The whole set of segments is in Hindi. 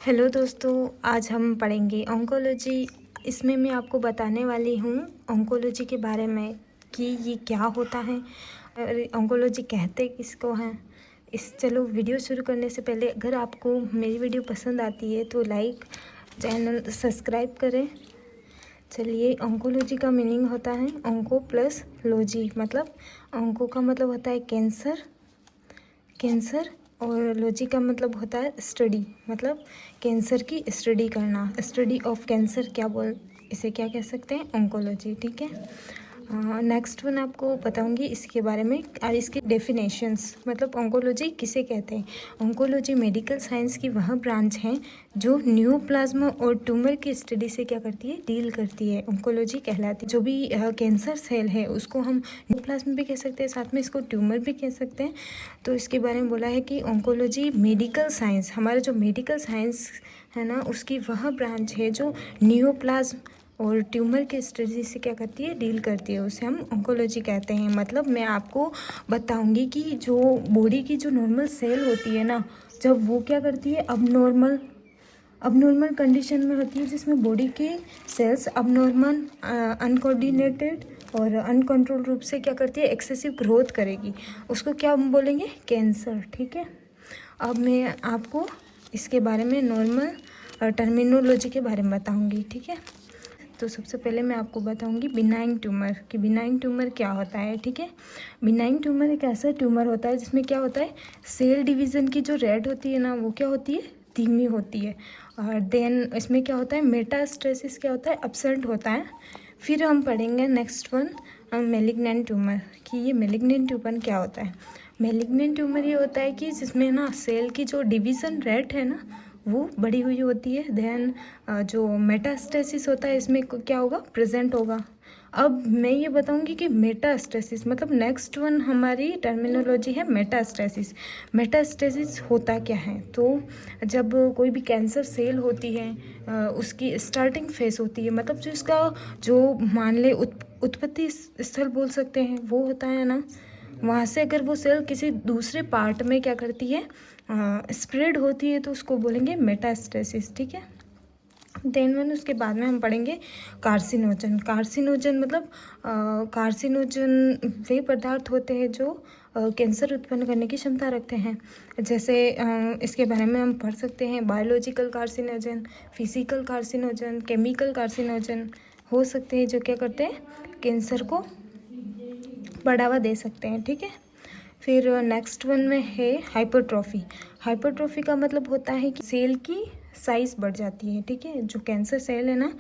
हेलो दोस्तों, आज हम पढ़ेंगे ऑन्कोलॉजी। इसमें मैं आपको बताने वाली हूँ ऑन्कोलॉजी के बारे में कि ये क्या होता है और ऑन्कोलॉजी कहते किसको हैं। चलो वीडियो शुरू करने से पहले अगर आपको मेरी वीडियो पसंद आती है तो लाइक, चैनल सब्सक्राइब करें। चलिए, ऑन्कोलॉजी का मीनिंग होता है ऑन्को प्लस लॉजी, मतलब ऑन्को का मतलब होता है कैंसर और लॉजी का मतलब होता है स्टडी, मतलब कैंसर की स्टडी करना। स्टडी ऑफ कैंसर इसे क्या कह सकते हैं, ऑन्कोलॉजी। ठीक है। नेक्स्ट वन आपको बताऊंगी इसके बारे में और इसके डेफिनेशंस, मतलब ऑन्कोलॉजी किसे कहते हैं। ऑन्कोलॉजी मेडिकल साइंस की वह ब्रांच है जो न्यूप्लाज्मा और ट्यूमर की स्टडी से क्या करती है, डील करती है। ऑन्कोलॉजी कहलाती है। जो भी कैंसर सेल है उसको हम न्यूप्लाज्मा भी कह सकते हैं, साथ में इसको ट्यूमर भी कह सकते हैं। तो इसके बारे में बोला है कि ऑन्कोलॉजी मेडिकल साइंस, हमारा जो मेडिकल साइंस है ना, उसकी वह ब्रांच है जो न्यूप्लाज्म और ट्यूमर के स्टडी से क्या करती है, डील करती है। उसे हम ऑन्कोलॉजी कहते हैं। मतलब मैं आपको बताऊंगी कि जो बॉडी की जो नॉर्मल सेल होती है ना, जब वो क्या करती है, अबनॉर्मल कंडीशन में होती है, जिसमें बॉडी के सेल्स अबनॉर्मल, अनकोऑर्डिनेटेड और अनकंट्रोल रूप से क्या करती है, एक्सेसिव ग्रोथ करेगी, उसको क्या हम बोलेंगे, कैंसर। ठीक है। अब मैं आपको इसके बारे में नॉर्मल टर्मिनोलॉजी के बारे में बताऊंगी। ठीक है। तो सबसे पहले मैं आपको बताऊंगी बिनाइन ट्यूमर, कि बिनाइन ट्यूमर क्या होता है। ठीक है। बिनाइन ट्यूमर एक ऐसा ट्यूमर होता है जिसमें क्या होता है, सेल डिवीज़न की जो रेट होती है ना, वो क्या होती है, धीमी होती है। और देन इसमें क्या होता है, मेटास्टेसिस क्या होता है, एब्सेंट होता है। फिर हम पढ़ेंगे नेक्स्ट वन मेलिग्नेंट ट्यूमर, कि ये मेलिग्नेंट ट्यूमर क्या होता है। मेलिग्नेंट ट्यूमर ये होता है कि जिसमें ना सेल की जो डिवीज़न रेट है ना, वो बढ़ी हुई होती है। देन जो मेटास्टेसिस होता है इसमें क्या होगा, प्रेजेंट होगा। अब मैं ये बताऊंगी कि मेटास्टेसिस मतलब नेक्स्ट वन हमारी टर्मिनोलॉजी है मेटास्टेसिस। मेटास्टेसिस होता क्या है, तो जब कोई भी कैंसर सेल होती है, उसकी स्टार्टिंग फेस होती है, मतलब जो इसका जो मान ले उत्पत्ति स्थल बोल सकते हैं, वो होता है ना, वहाँ से अगर वो सेल किसी दूसरे पार्ट में क्या करती है, स्प्रेड होती है, तो उसको बोलेंगे मेटास्टेसिस। ठीक है। देन वन उसके बाद में हम पढ़ेंगे कार्सिनोजन। कार्सिनोजन मतलब कार्सिनोजन वे पदार्थ होते हैं जो कैंसर उत्पन्न करने की क्षमता रखते हैं। जैसे इसके बारे में हम पढ़ सकते हैं biological carcinogen, physical carcinogen, chemical carcinogen हो सकते हैं, जो क्या करते हैं, कैंसर को बढ़ावा दे सकते हैं। ठीक है। फिर नेक्स्ट वन में है हाइपरट्रॉफी। हाइपरट्रॉफी का मतलब होता है कि सेल की साइज़ बढ़ जाती है। ठीक है। जो कैंसर सेल है ना,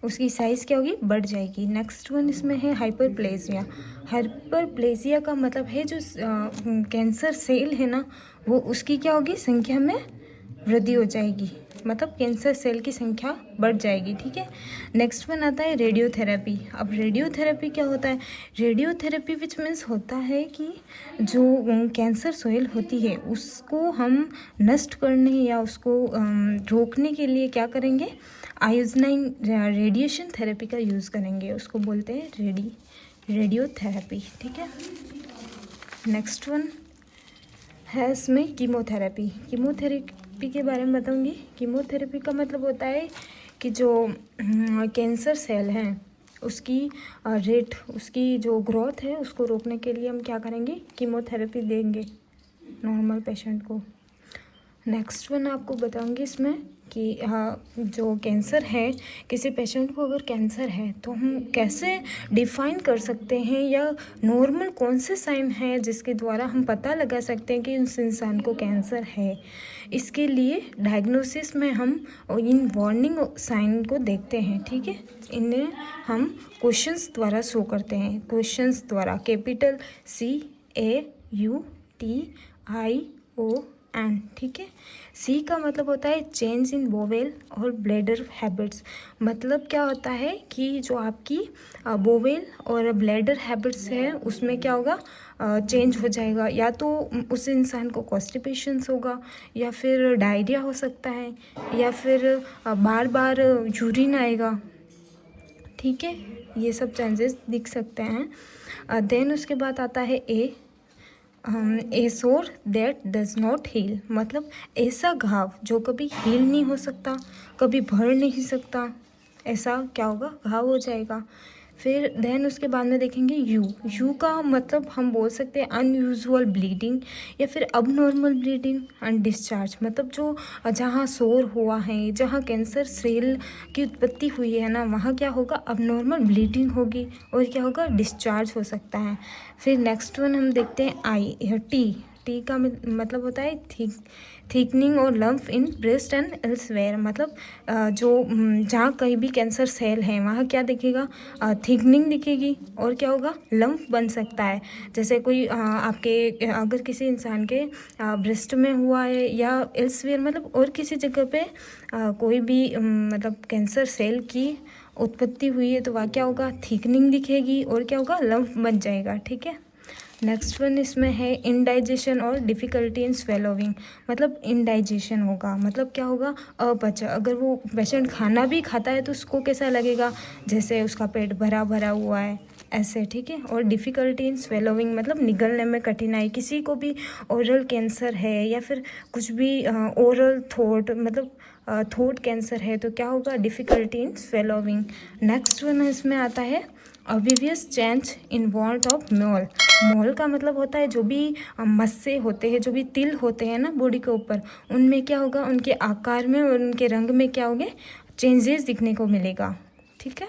उसकी साइज़ क्या होगी, बढ़ जाएगी। नेक्स्ट वन इसमें है हाइपरप्लेजिया। हाइपरप्लेजिया का मतलब है जो कैंसर सेल है ना, वो उसकी क्या होगी, संख्या में वृद्धि हो जाएगी, मतलब कैंसर सेल की संख्या बढ़ जाएगी। ठीक है। नेक्स्ट वन आता है रेडियोथेरेपी। अब रेडियोथेरेपी क्या होता है, रेडियोथेरेपी विच मीन्स होता है कि जो कैंसर सेल होती है उसको हम नष्ट करने या उसको रोकने के लिए क्या करेंगे, आयोजनाइन रेडिएशन थेरेपी का यूज़ करेंगे, उसको बोलते हैं रेडियोथेरेपी। ठीक है। नेक्स्ट वन है इसमें कीमोथेरेपी। कीमोथेरेपी के बारे में बताऊंगी। कीमोथेरेपी का मतलब होता है कि जो कैंसर सेल हैं उसकी रेट, उसकी जो ग्रोथ है, उसको रोकने के लिए हम क्या करेंगे, कीमोथेरेपी देंगे नॉर्मल पेशेंट को। नेक्स्ट वन आपको बताऊंगी इसमें कि जो कैंसर है, किसी पेशेंट को अगर कैंसर है तो हम कैसे डिफाइन कर सकते हैं, या नॉर्मल कौन से साइन है जिसके द्वारा हम पता लगा सकते हैं कि उस इंसान को कैंसर है। इसके लिए डायग्नोसिस में हम इन वार्निंग साइन को देखते हैं। ठीक है। इन्हें हम क्वेश्चंस द्वारा शो करते हैं, क्वेश्चंस द्वारा, कैपिटल CAUTION। ठीक है। सी का मतलब होता है चेंज इन वोवेल और ब्लैडर हैबिट्स। मतलब क्या होता है कि जो आपकी वोवेल और ब्लैडर हैबिट्स है उसमें क्या होगा, चेंज हो जाएगा। या तो उस इंसान को कॉन्स्टिपेशंस होगा, या फिर डायरिया हो सकता है, या फिर बार बार यूरिन आएगा। ठीक है। ये सब चेंजेस दिख सकते हैं। देन उसके बाद आता है ए सोर दैट डज नॉट हील, मतलब ऐसा घाव जो कभी हील नहीं हो सकता, कभी भर नहीं सकता, ऐसा क्या होगा, घाव हो जाएगा। फिर देन उसके बाद में देखेंगे यू का मतलब हम बोल सकते हैं अनयूजुअल ब्लीडिंग या फिर अबनॉर्मल ब्लीडिंग एंड डिस्चार्ज, मतलब जो जहाँ सोर हुआ है, जहाँ कैंसर सेल की उत्पत्ति हुई है ना, वहाँ क्या होगा, अबनॉर्मल ब्लीडिंग होगी और क्या होगा, डिस्चार्ज हो सकता है। फिर नेक्स्ट वन हम देखते हैं टी का मतलब होता है थिकनिंग और lymph in breast and elsewhere, मतलब जो जहाँ कहीं भी कैंसर सेल है वहाँ क्या दिखेगा, थिकनिंग दिखेगी और क्या होगा, लम्फ बन सकता है। जैसे कोई आपके अगर किसी इंसान के ब्रेस्ट में हुआ है या एल्सवेयर मतलब और किसी जगह पे कोई भी मतलब कैंसर सेल की उत्पत्ति हुई है तो वहाँ क्या होगा, थिकनिंग दिखेगी और क्या होगा, लम्फ बन जाएगा। ठीक है। नेक्स्ट वन इसमें है इनडाइजेशन और डिफ़िकल्टी इन स्वेलोविंग, मतलब इनडाइजेशन होगा, मतलब क्या होगा, अपच। अगर वो पेशेंट खाना भी खाता है तो उसको कैसा लगेगा, जैसे उसका पेट भरा भरा हुआ है ऐसे। ठीक है। और डिफ़िकल्टी इन स्वेलोविंग मतलब निगलने में कठिनाई, किसी को भी ओरल कैंसर है या फिर कुछ भी ओरल थ्रोट मतलब थ्रोट कैंसर है तो क्या होगा, difficulty in swallowing. Next one इसमें आता है obvious change in wart of mole का मतलब होता है जो भी मस्से होते हैं, जो भी तिल होते हैं ना बॉडी के ऊपर, उनमें क्या होगा, उनके आकार में और उनके रंग में क्या होंगे, चेंजेस दिखने को मिलेगा। ठीक है।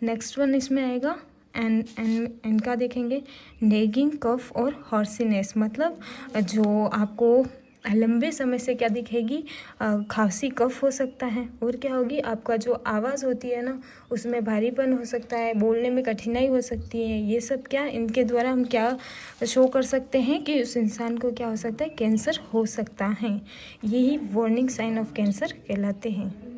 नेक्स्ट वन इसमें आएगा एन का देखेंगे नेगिंग, कफ और हॉर्सीनेस, मतलब जो आपको लंबे समय से क्या दिखेगी, खांसी कफ हो सकता है और क्या होगी, आपका जो आवाज़ होती है ना उसमें भारीपन हो सकता है, बोलने में कठिनाई हो सकती है। ये सब क्या, इनके द्वारा हम क्या शो कर सकते हैं कि उस इंसान को क्या हो सकता है, कैंसर हो सकता है। यही वार्निंग साइन ऑफ कैंसर कहलाते हैं।